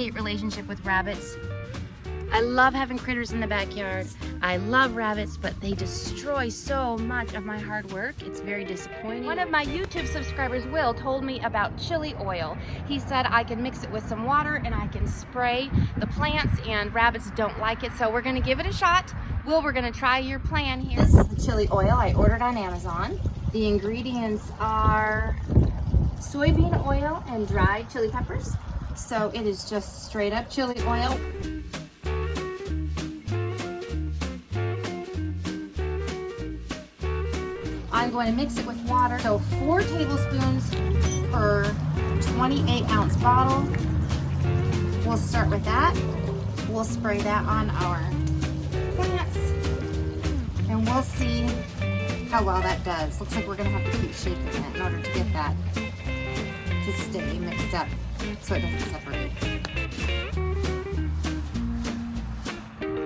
love-hate relationship with rabbits. I love having critters in the backyard. I love rabbits, but they destroy so much of my hard work. It's very disappointing. One of my YouTube subscribers, Will, told me about chili oil. He said I can mix it with some water and I can spray the plants, and rabbits don't like it, so we're gonna give it a shot. Will, we're gonna try your plan here. This is the chili oil I ordered on Amazon. The ingredients are soybean oil and dried chili peppers. So it is just straight up chili oil. I'm going to mix it with water. So 4 tablespoons per 28-ounce bottle. We'll start with that. We'll spray that on our plants and we'll see how well that does. Looks like we're gonna have to keep shaking it in order to get that to stay mixed up so it doesn't separate.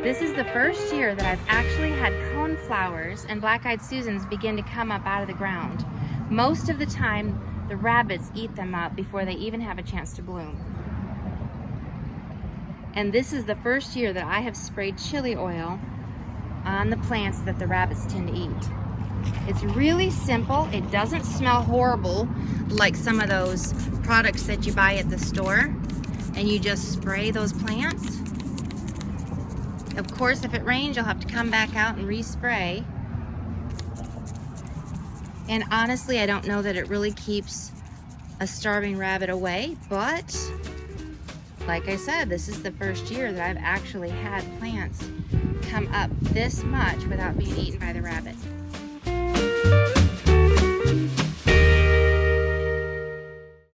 This is the first year that I've actually had coneflowers and black-eyed Susans begin to come up out of the ground. Most of the time, the rabbits eat them up before they even have a chance to bloom. And this is the first year that I have sprayed chili oil on the plants that the rabbits tend to eat. It's really simple. It doesn't smell horrible like some of those products that you buy at the store, and you just spray those plants. Of course, if it rains, you'll have to come back out and respray. And honestly, I don't know that it really keeps a starving rabbit away, but like I said, this is the first year that I've actually had plants come up this much without being eaten by the rabbit.